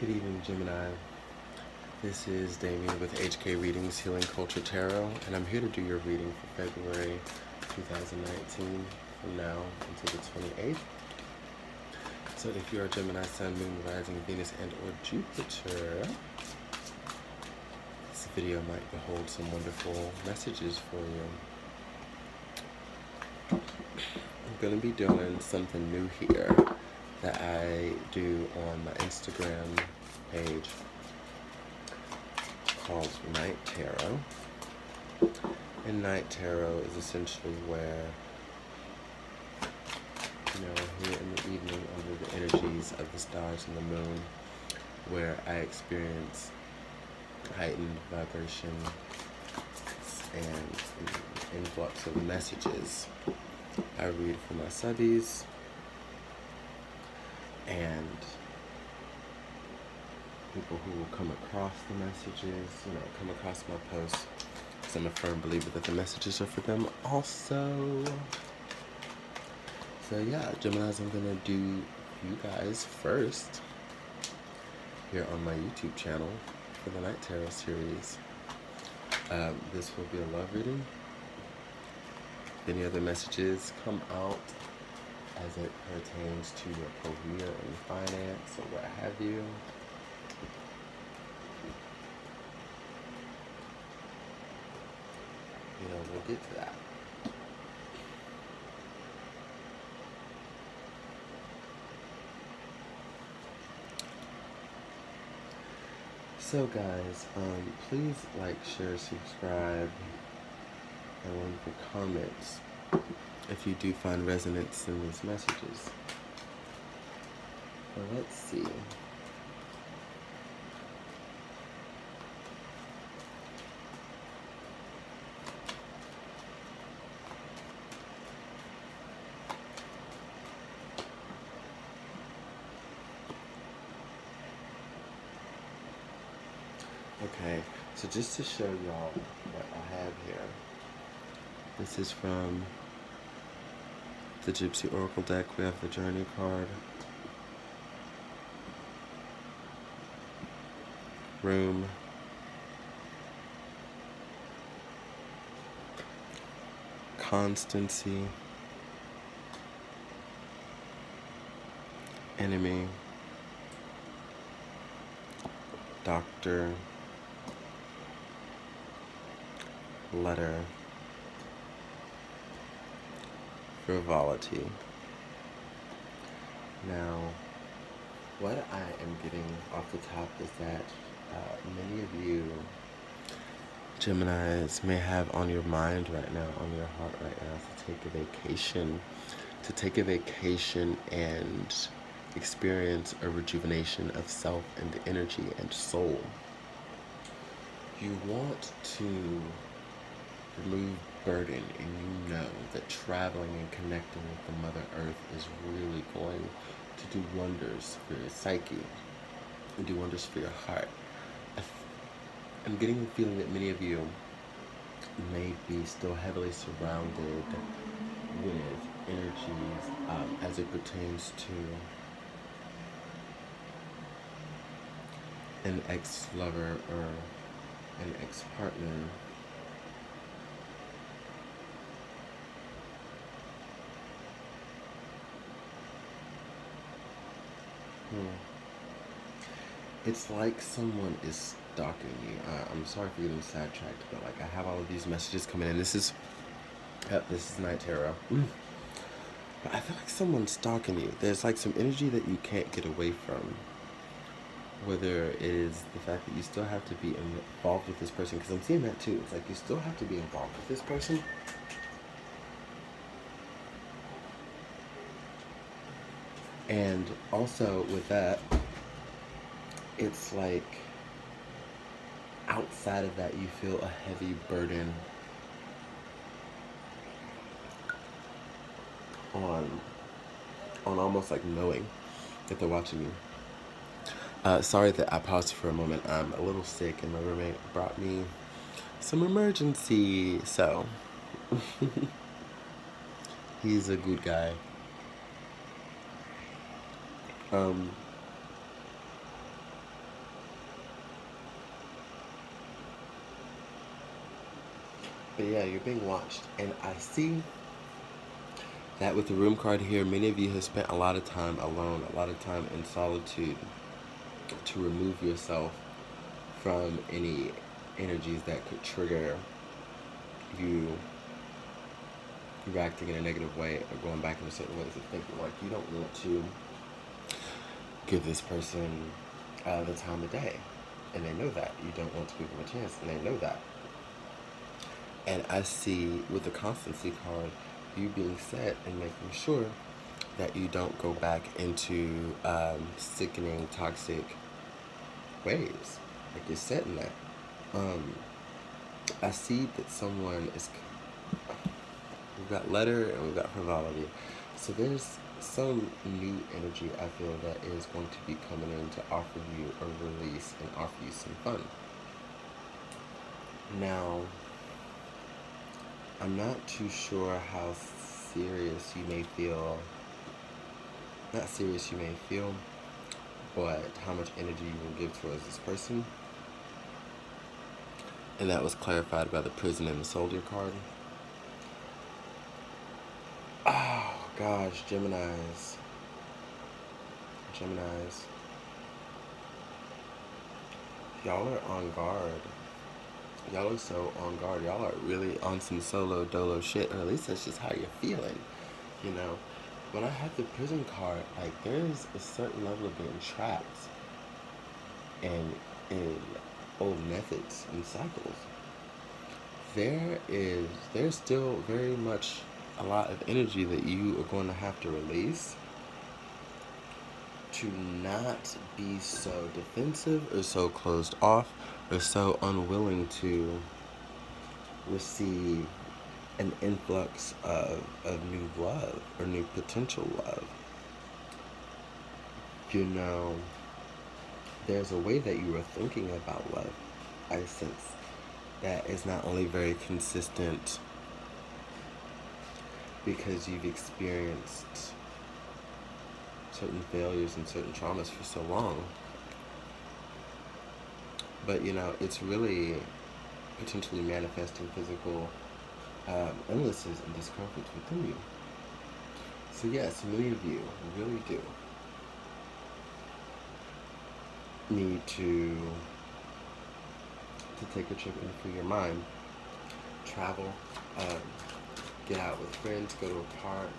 Good evening, Gemini. This is Damien with HK Readings Healing Culture Tarot, and I'm here to do your reading for February 2019 from now until the 28th. So if you are Gemini, Sun, Moon, Rising, Venus, and or Jupiter, this video might hold some wonderful messages for you. I'm going to be doing something new here that I do on my Instagram page called Night Tarot. And Night Tarot is essentially where, here in the evening under the energies of the stars and the moon, where I experience heightened vibration and an influx of messages. I read for my subbies and people who will come across the messages, come across my posts, because I'm a firm believer that the messages are for them also. So yeah, Geminis, I'm going to do you guys first here on my YouTube channel for the Night Tarot series. This will be a love reading. If any other messages come out as it pertains to your career and finance or what have you, we'll get to that. So guys, please like, share, subscribe, and leave your comments if you do find resonance in these messages. So let's see. Okay, so just to show y'all what I have here, this is from the Gypsy Oracle deck. We have the Journey card, Room, Constancy, Enemy, Doctor, Letter, Frivolity. Now, what I am getting off the top is that many of you Geminis may have on your mind right now, on your heart right now, to take a vacation and experience a rejuvenation of self and energy and soul. You want to remove burden, and you know that traveling and connecting with the Mother Earth is really going to do wonders for your psyche and do wonders for your heart. I'm getting the feeling that many of you may be still heavily surrounded with energies as it pertains to an ex-lover or an ex-partner. It's like someone is stalking you. I'm sorry for getting sidetracked, but I have all of these messages coming in. This is Night Tarot. But I feel like someone's stalking you. There's like some energy that you can't get away from. Whether it is the fact that you still have to be involved with this person, because I'm seeing that too. It's like you still have to be involved with this person. And also with that, it's like outside of that you feel a heavy burden on almost like knowing that they're watching you. Sorry that I paused for a moment. I'm a little sick and my roommate brought me some emergency, so he's a good guy. But yeah, you're being watched. And I see that with the room card here, many of you have spent a lot of time alone, a lot of time in solitude to remove yourself from any energies that could trigger you reacting in a negative way or going back into certain ways of thinking. Like, you don't want to give this person the time of day, and they know that. You don't want to give them a chance, and they know that. And I see with the constancy card, you being set and making sure that you don't go back into sickening, toxic ways. Like, you're set in that. I see that someone is. We've got letter and we've got frivolity. So there's some new energy I feel that is going to be coming in to offer you a release and offer you some fun. Now, I'm not too sure how serious you may feel. Not serious you may feel, but how much energy you will give towards this person. And that was clarified by the prison and the soldier card. Oh gosh, Geminis. Y'all are on guard. Y'all are so on guard. Y'all are really on some solo dolo shit, or at least that's just how you're feeling, you know. When I had the prison card, like, there's a certain level of being trapped and in old methods and cycles. There's still very much a lot of energy that you are going to have to release to not be so defensive or so closed off or so unwilling to receive an influx of new love or new potential love. You know, there's a way that you are thinking about love, I sense, that is not only very consistent because you've experienced certain failures and certain traumas for so long, but, you know, it's really potentially manifesting physical illnesses and discomforts within you. So yes, many of you really do need to take a trip in for your mind, travel, get out with friends, go to a park.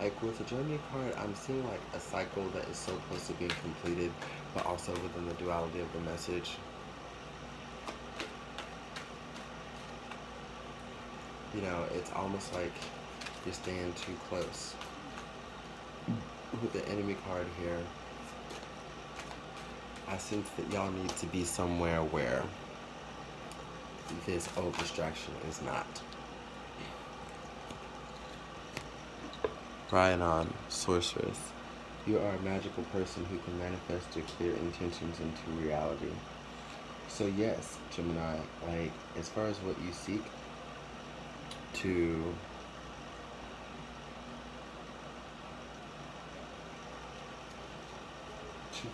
Like, with the Gemini card, I'm seeing like a cycle that is so close to being completed, but also within the duality of the message. You know, it's almost like you're staying too close. With the enemy card here, I sense that y'all need to be somewhere where this old distraction is not. Ryanon, Sorceress. You are a magical person who can manifest your clear intentions into reality. So yes, Gemini, like, as far as what you seek to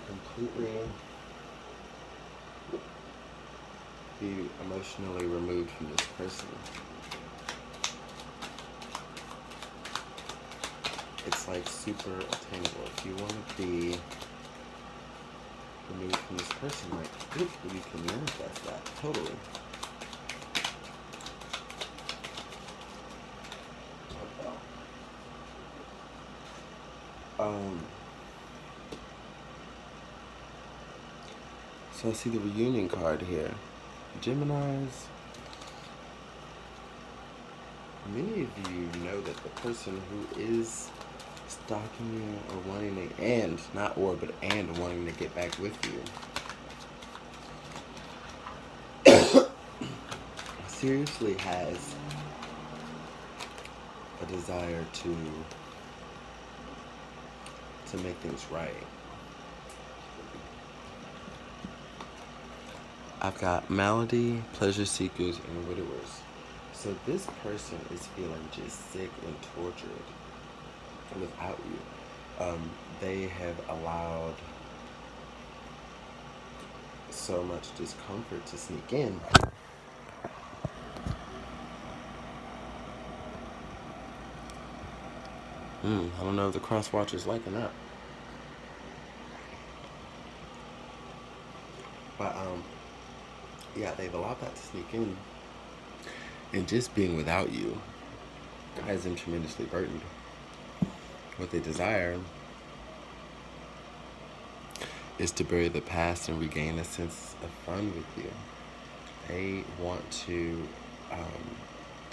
completely be emotionally removed from this person, it's like super attainable. If you want to be removed from this person, like, you can manifest that totally. So I see the reunion card here. Geminis, many of you know that the person who is stalking you or wanting to, and wanting to get back with you, seriously has a desire to make things right. I've got malady, pleasure seekers, and widowers. So this person is feeling just sick and tortured without you. They have allowed so much discomfort to sneak in I don't know if the cross watcher's liking that. But yeah, they've allowed that to sneak in. And just being without you has them tremendously burdened. What they desire is to bury the past and regain a sense of fun with you. They want to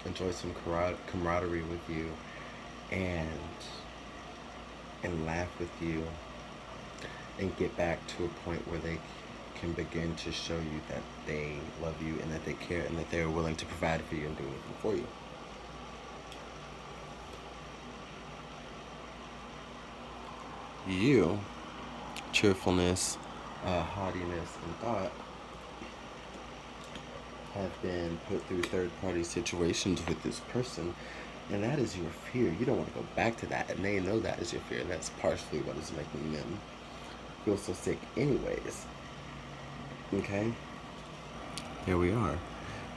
enjoy some camaraderie with you and laugh with you and get back to a point where they can begin to show you that they love you and that they care and that they're willing to provide for you and do anything for you. You, cheerfulness, haughtiness, and thought have been put through third-party situations with this person, and that is your fear. You don't want to go back to that, and they know that is your fear, and that's partially what is making them feel so sick anyways. Okay? Here we are.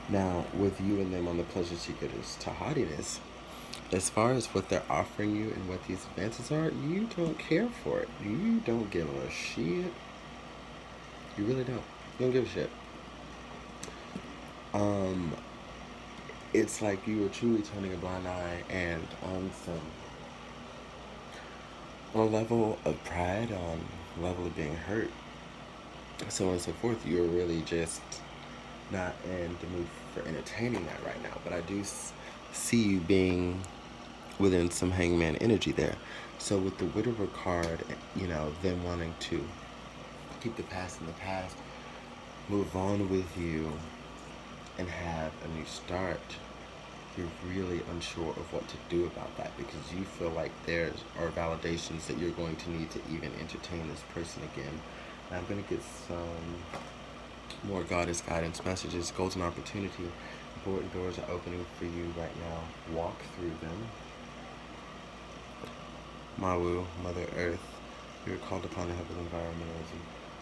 Now, with you and them on the pleasure seekers to haughtiness, as far as what they're offering you and what these advances are, you don't care for it. You don't give a shit. You really don't. You don't give a shit. It's like you are truly turning a blind eye, and on a level of pride, on a level of being hurt, so on and so forth, you're really just not in the mood for entertaining that right now. But I do see you being within some hangman energy there. So with the widower card, them wanting to keep the past in the past, move on with you, and have a new start, you're really unsure of what to do about that, because you feel like there are validations that you're going to need to even entertain this person again. And I'm going to get some more goddess guidance messages. Golden opportunity. Important doors are opening for you right now. Walk through them. Mawu, Mother Earth, you're called upon to help with environmentalism.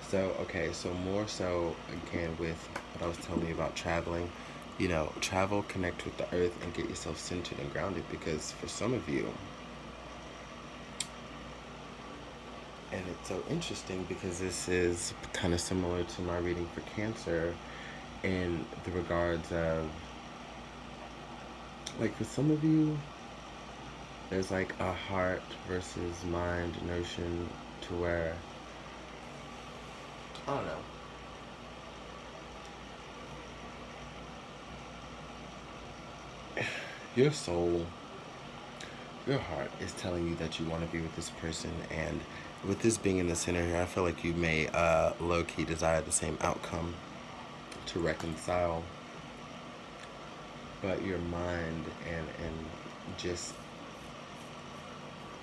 So, okay, so more so, again, with what I was telling you about traveling, travel, connect with the earth, and get yourself centered and grounded, because for some of you, and it's so interesting because this is kind of similar to my reading for Cancer in the regards of, like, for some of you, there's like a heart versus mind notion to where, I don't know, your soul, your heart is telling you that you want to be with this person, and with this being in the center here, I feel like you may low-key desire the same outcome to reconcile, but your mind and just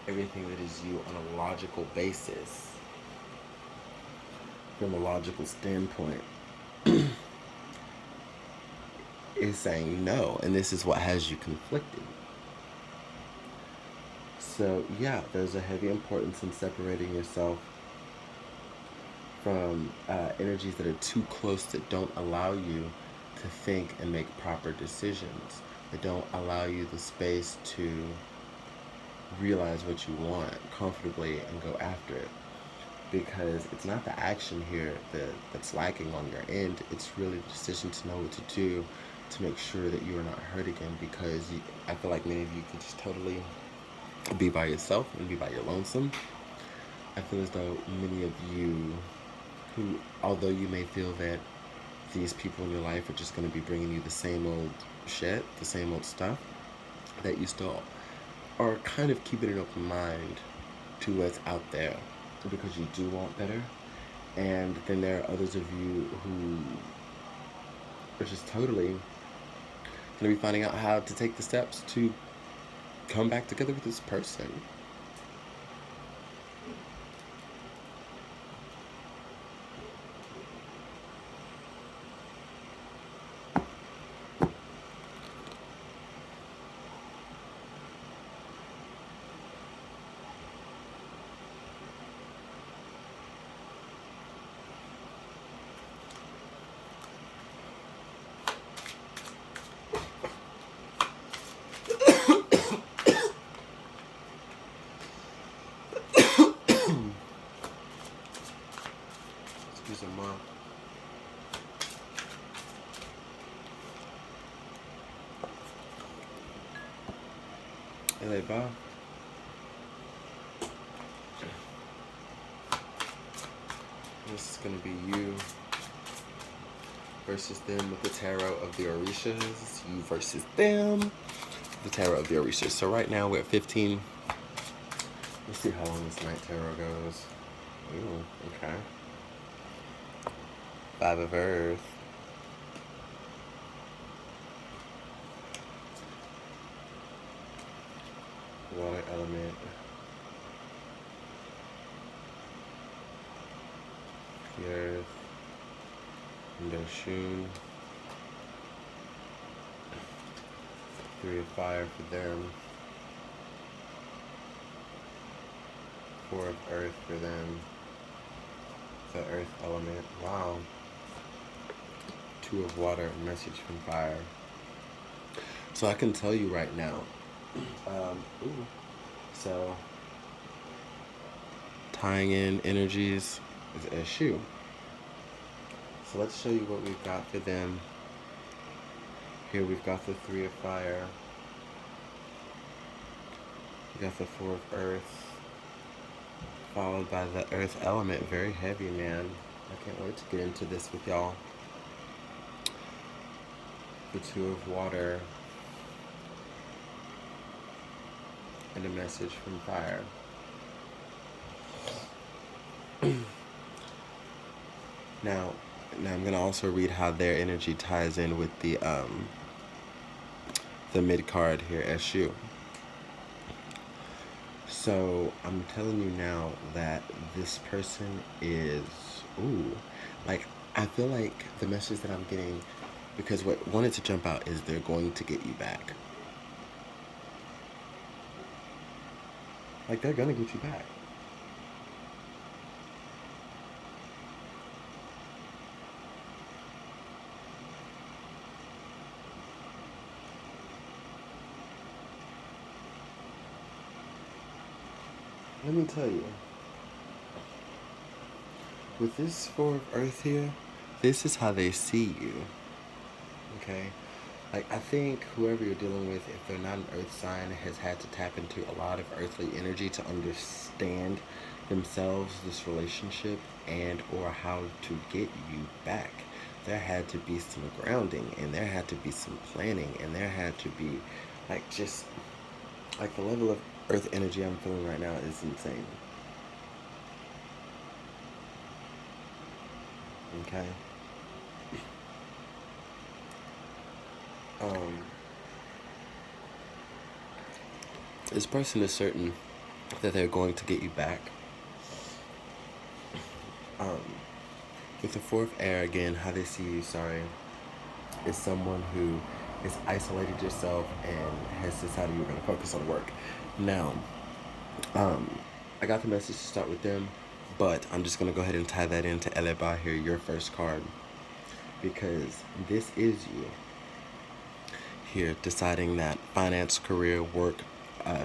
everything that is you on a logical basis, from a logical standpoint, is saying no, and this is what has you conflicted. So yeah, there's a heavy importance in separating yourself from energies that are too close, that don't allow you to think and make proper decisions, that don't allow you the space to realize what you want comfortably and go after it. Because it's not the action here that's lacking on your end, it's really the decision to know what to do to make sure that you are not hurt again, because I feel like many of you can just totally be by yourself and be by your lonesome. I feel as though many of you who, although you may feel that these people in your life are just going to be bringing you the same old shit, the same old stuff, that you still are kind of keeping an open mind to what's out there, because you do want better. And then there are others of you who are just totally going to be finding out how to take the steps to come back together with this person. Eleba. This is going to be you versus them with the Tarot of the Orishas. You versus them, the Tarot of the Orishas. So right now we're at 15. Let's see how long this night tarot goes. Ooh, okay. 5 of Earth. Water element. The Earth. And Oshun. 3 of Fire for them. 4 of Earth for them. The Earth element. Wow. 2 of Water. Message from Fire. So I can tell you right now. So tying in energies is a shoe. So let's show you what we've got for them. Here we've got the 3 of Fire. We got the 4 of Earth. Followed by the Earth element. Very heavy, man. I can't wait to get into this with y'all. The 2 of Water. And a message from Fire. Now I'm going to also read how their energy ties in with the mid card here, Eshu. So I'm telling you now that this person is, like, I feel like the message that I'm getting, because what wanted to jump out is they're going to get you back. Like, they're gonna get you back. Let me tell you, with this 4 of Earth here, this is how they see you, okay? Like, I think whoever you're dealing with, if they're not an Earth sign, has had to tap into a lot of earthly energy to understand themselves, this relationship, and or how to get you back. There had to be some grounding, and there had to be some planning, and there had to be, like, just, like, the level of Earth energy I'm feeling right now is insane. Okay? This person is certain that they're going to get you back. With the 4th air again, how they see you, is someone who is isolated yourself and has decided you're going to focus on work. Now, I got the message to start with them, but I'm just going to go ahead and tie that into Eleba here, your first card, because this is you here deciding that finance, career, work,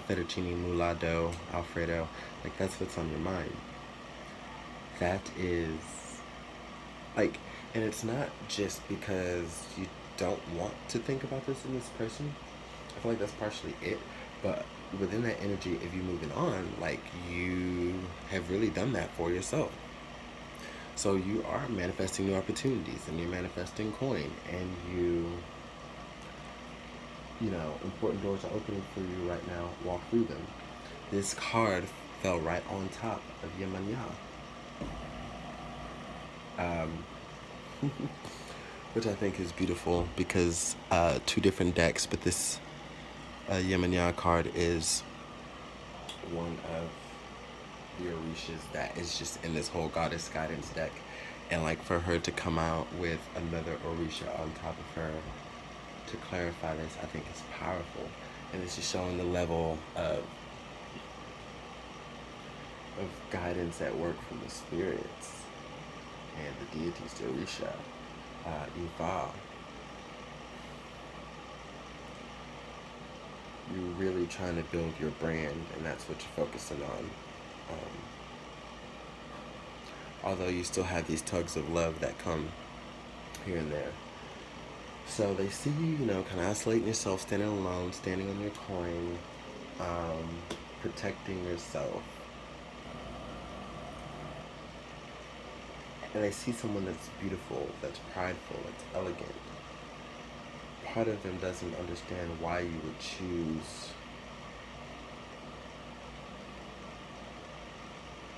fettuccine, mulatto, Alfredo, like, that's what's on your mind. That is, like, and it's not just because you don't want to think about this in this person. I feel like that's partially it, but within that energy, if you're moving on, like, you have really done that for yourself. So you are manifesting new opportunities, and you're manifesting coin, and you know, important doors are opening for you right now. Walk through them. This card fell right on top of Gemini. Which I think is beautiful, because 2 different decks, but this Gemini card is one of the Orishas that is just in this whole Goddess Guidance deck. And, like, for her to come out with another Orisha on top of her to clarify this, I think is powerful. And it's just showing the level of guidance at work from the spirits and the deities, the Orisha, Ifa. You're really trying to build your brand, and that's what you're focusing on. Although you still have these tugs of love that come here and there. So they see you, you know, kind of isolating yourself, standing alone, standing on your coin, protecting yourself. And I see someone that's beautiful, that's prideful, that's elegant. Part of them doesn't understand why you would choose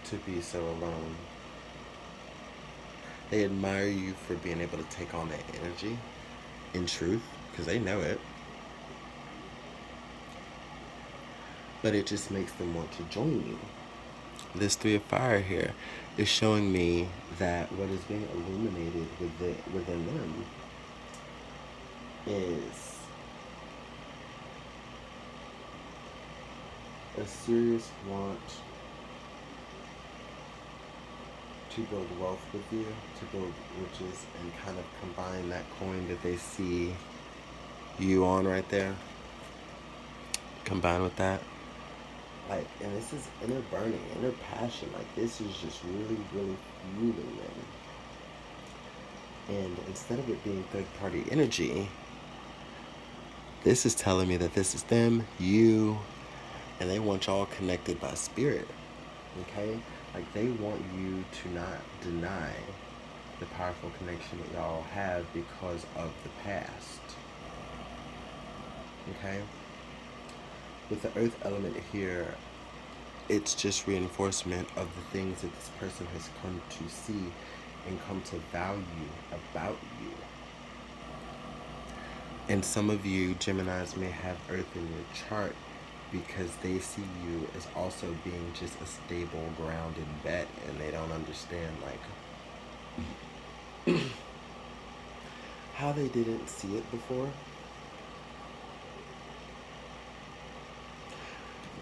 to be so alone. They admire you for being able to take on that energy, in truth, because they know it. But it just makes them want to join you. This Three of Fire here is showing me that what is being illuminated within them is a serious want to build wealth with you, to build riches, and kind of combine that coin that they see you on right there. Combine with that. Like, and this is inner burning, inner passion. Like, this is just really, really fueling them. And instead of it being third-party energy, this is telling me that this is them, you, and they want y'all connected by spirit. Okay? Like, they want you to not deny the powerful connection that y'all have because of the past. Okay? With the earth element here, it's just reinforcement of the things that this person has come to see and come to value about you. And some of you Geminis may have earth in your chart because they see you as also being just a stable, grounded bet, and they don't understand like how they didn't see it before.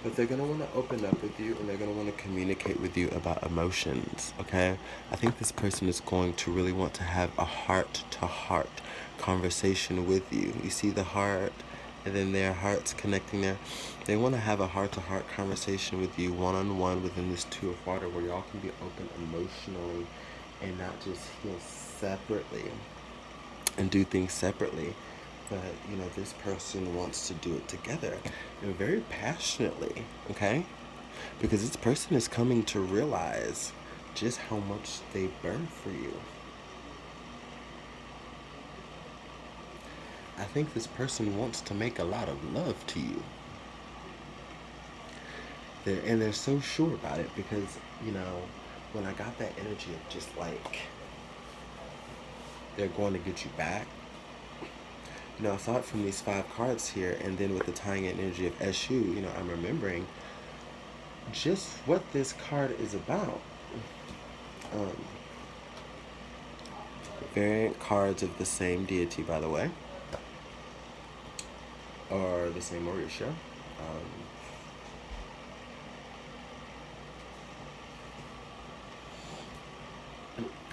But they're going to want to open up with you, and they're going to want to communicate with you about emotions, okay? I think this person is going to really want to have a heart-to-heart conversation with you. You see the heart, and then their hearts connecting there. They want to have a heart-to-heart conversation with you one-on-one within this Two of Water where y'all can be open emotionally and not just heal separately and do things separately. But, you know, this person wants to do it together and very passionately, okay? Because this person is coming to realize just how much they burn for you. I think this person wants to make a lot of love to you. They're so sure about it because, you know, when I got that energy of just like they're going to get you back, you know, I saw it from these 5 cards here, and then with the tying in energy of Eshu, you know, I'm remembering just what this card is about. Variant cards of the same deity, by the way, or the same Orisha.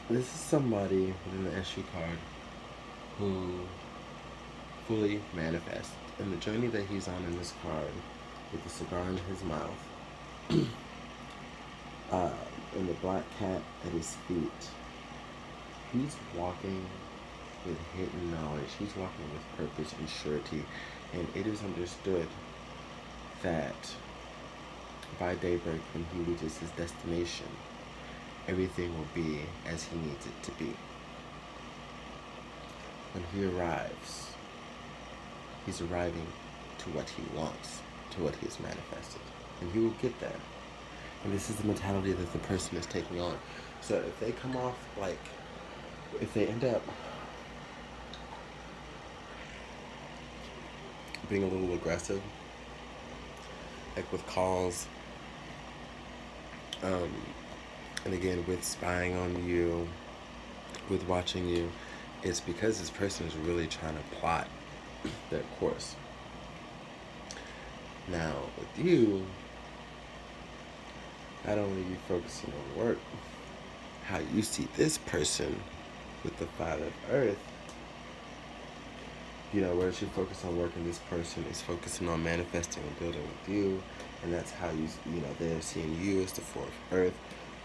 This is somebody within the Eshu card who fully manifest. And the journey that he's on in this card, with the cigar in his mouth, and the black cat at his feet, he's walking with hidden knowledge. He's walking with purpose and surety. And it is understood that by daybreak, when he reaches his destination, everything will be as he needs it to be. When he arrives, he's arriving to what he wants, to what he has manifested. And he will get there. And this is the mentality that the person is taking on. So if they come off like, if they end up being a little aggressive, like with calls, and again with spying on you, with watching you, it's because this person is really trying to plot their course. Now with you, not only are you focusing on work, how you see this person with the 5 of Earth, you know, whereas you focus on work and this person is focusing on manifesting and building with you, and that's how you know, they're seeing you as the 4 of Earth.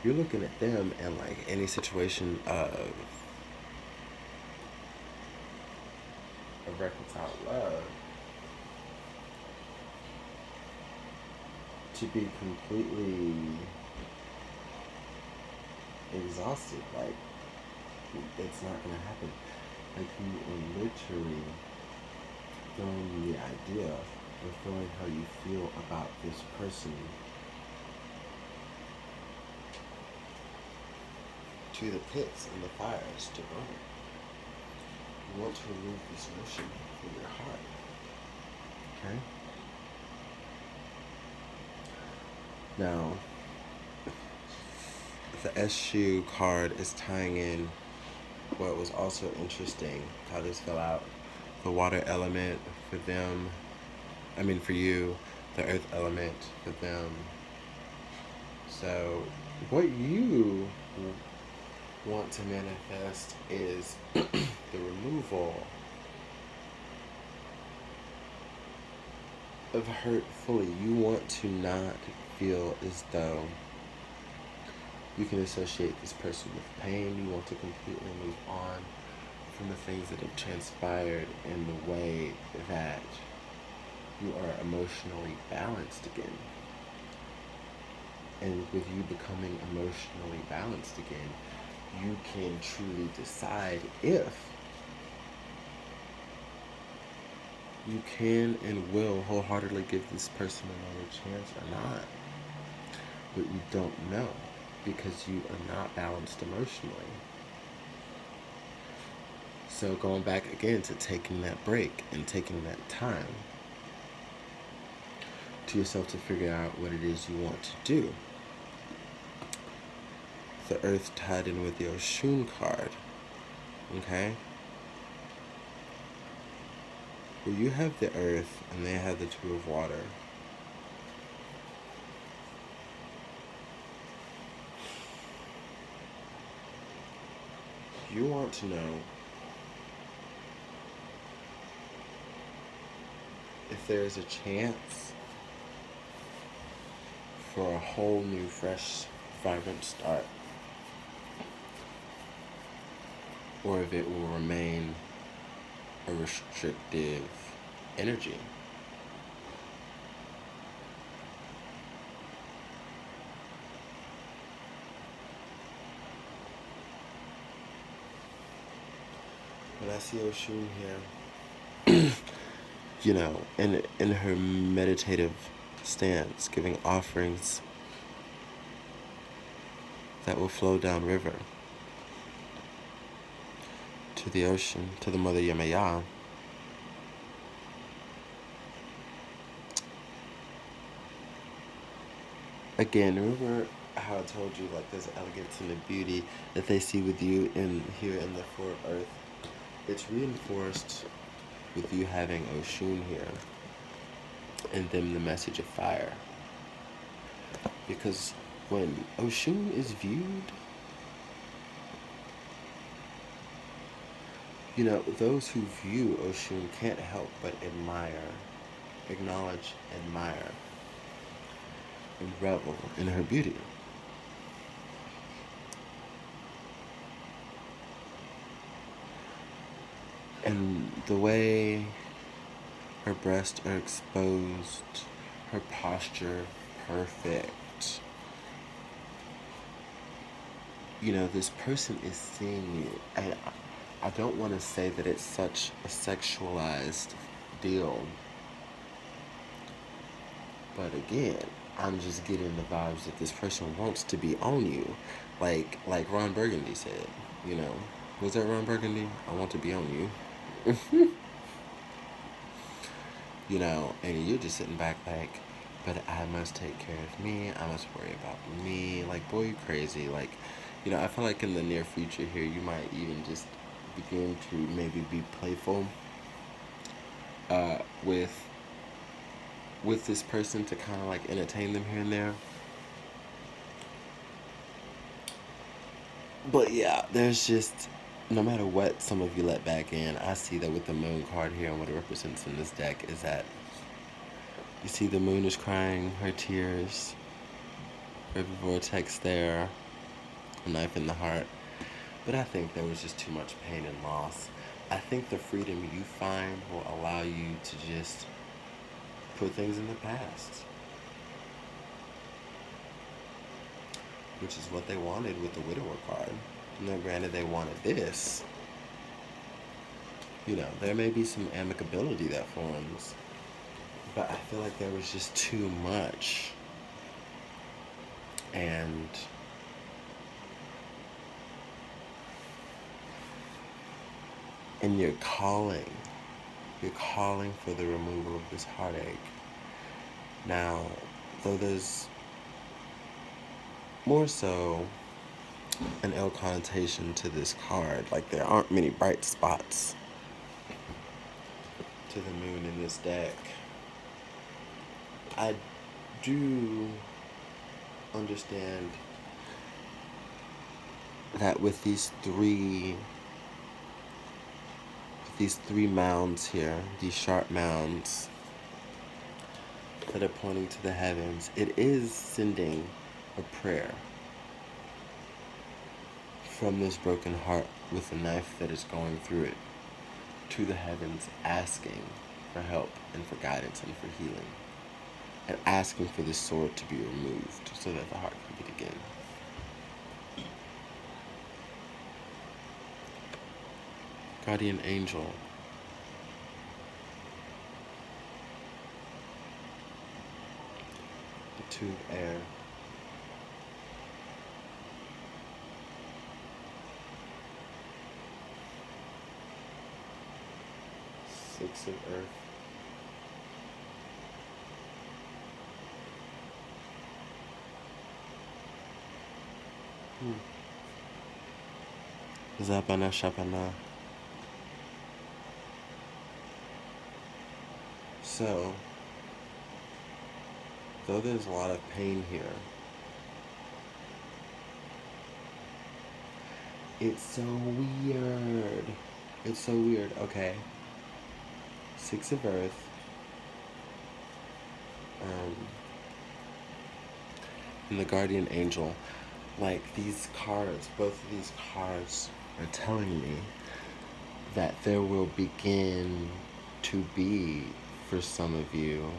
You're looking at them and like any situation of reconciled love, to be completely exhausted. Like, it's not going to happen. Like, you are literally throwing the idea or throwing how you feel about this person to the pits and the fires to burn. You want to remove this notion from your heart. Okay? Now, the SU card is tying in what was also interesting, how this fell out. The water element for them, for you, the earth element for them. So, what you want to manifest is the removal of hurt fully. You want to not feel as though you can associate this person with pain. You want to completely move on from the things that have transpired in the way that you are emotionally balanced again. And with you becoming emotionally balanced again, you can truly decide if you can and will wholeheartedly give this person another chance or not. But you don't know because you are not balanced emotionally. So going back again to taking that break and taking that time to yourself to figure out what it is you want to do. The earth tied in with the Oshun card. Okay? Well, you have the earth and they have the two of water. You want to know if there is a chance for a whole new, fresh, vibrant start, or if it will remain a restrictive energy. When I see Oshun here, in her meditative stance, giving offerings that will flow downriver to the ocean, to the Mother Yemaya. Again, remember how I told you, like, there's elegance and the beauty that they see with you here in the Four of Earth. It's reinforced with you having Oshun here, and then the message of fire. Because when Oshun is viewed, those who view Oshun can't help but acknowledge, admire, and revel in her beauty. And the way her breasts are exposed, her posture perfect. This person is seeing you. And I don't want to say that it's such a sexualized deal. But again, I'm just getting the vibes that this person wants to be on you. Like Ron Burgundy said, Was that Ron Burgundy? I want to be on you. And you're just sitting back like, but I must take care of me. I must worry about me. Like, boy, you crazy. Like, I feel like in the near future here, you might even just begin to maybe be playful with this person to kind of like entertain them here and there. But yeah, there's just, no matter what some of you let back in, I see that with the moon card here and what it represents in this deck is that you see the moon is crying her tears, river vortex there, a knife in the heart. But I think there was just too much pain and loss. I think the freedom you find will allow you to just put things in the past. which is what they wanted with the widower card. Now, granted, they wanted this. There may be some amicability that forms, but I feel like there was just too much. And you're calling for the removal of this heartache. Now, though there's more so an ill connotation to this card, like there aren't many bright spots to the moon in this deck, I do understand that with these three mounds here, these sharp mounds that are pointing to the heavens, it is sending a prayer from this broken heart with a knife that is going through it to the heavens, asking for help and for guidance and for healing, and asking for this sword to be removed so that the heart can beat again. Guardian angel. The two of air. Six of earth. Zabana Shapana. So, though there's a lot of pain here, it's so weird. It's so weird. Okay. Six of earth. And the guardian angel. Like, these cards, both of these cards are telling me that there will begin to be, for some of you,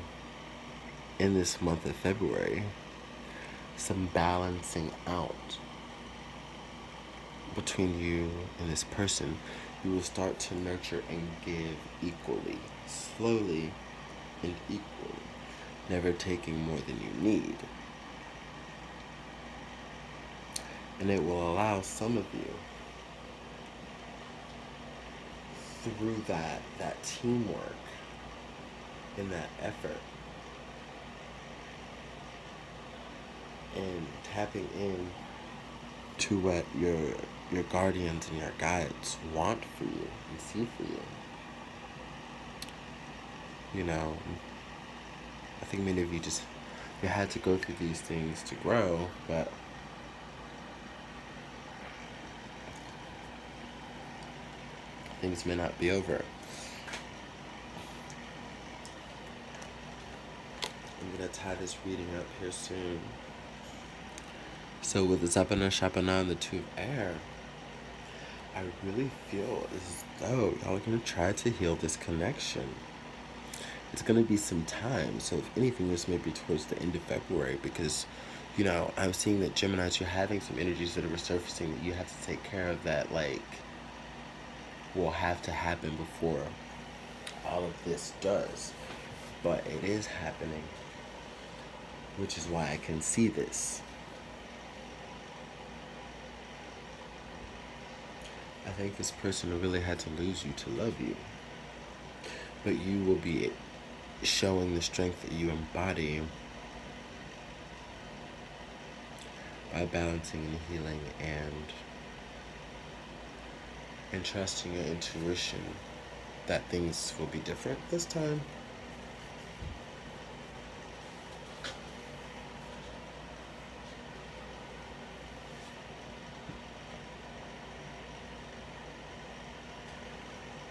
in this month of February, some balancing out between you and this person. You will start to nurture and give equally, slowly and equally, never taking more than you need. And it will allow some of you, through that teamwork and that effort, and tapping in to what your guardians and your guides want for you and see for you. I think many of you had to go through these things to grow, but things may not be over. I'm going to tie this reading up here soon. So with the Zapana Shapana and the two of air, I really feel as though y'all are going to try to heal this connection. It's going to be some time. So if anything, this may be towards the end of February, because, I'm seeing that Geminis, you're having some energies that are resurfacing that you have to take care of that, will have to happen before all of this does. But it is happening, which is why I can see this. I think this person really had to lose you to love you. But you will be showing the strength that you embody by balancing and healing and trusting your intuition that things will be different this time.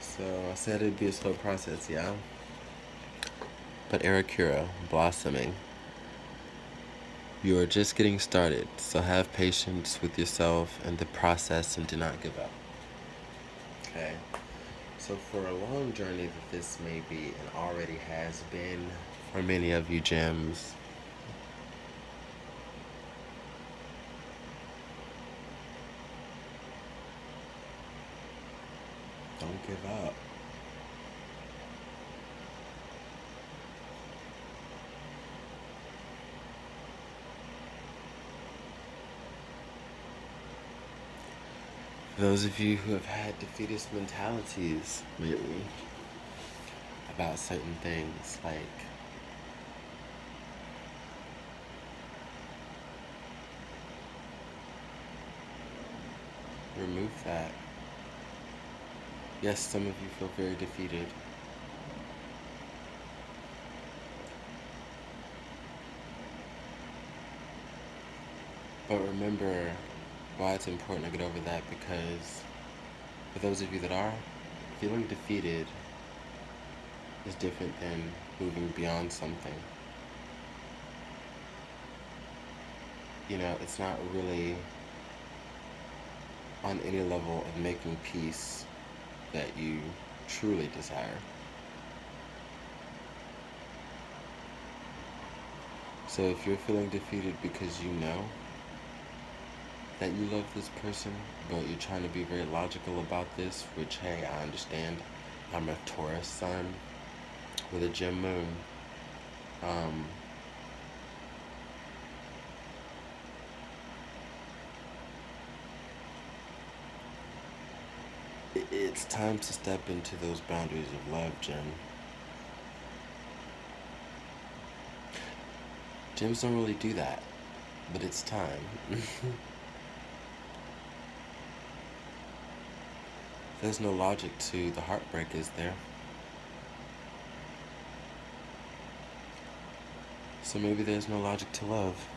So I said it'd be a slow process, yeah? But Arakura, blossoming. You are just getting started, so have patience with yourself and the process and do not give up. Okay? So for a long journey that this may be and already has been for many of you gems, Don't give up. Those of you who have had defeatist mentalities lately about certain things, like remove that. Yes, some of you feel very defeated. But remember why it's important to get over that, because for those of you that are, feeling defeated is different than moving beyond something. You know, it's not really on any level of making peace that you truly desire. So if you're feeling defeated because you know that you love this person, but you're trying to be very logical about this, which, hey, I understand. I'm a Taurus sun with a Gem moon. It's time to step into those boundaries of love, Gem. Gems don't really do that, but it's time. There's no logic to the heartbreak, is there? So maybe there's no logic to love.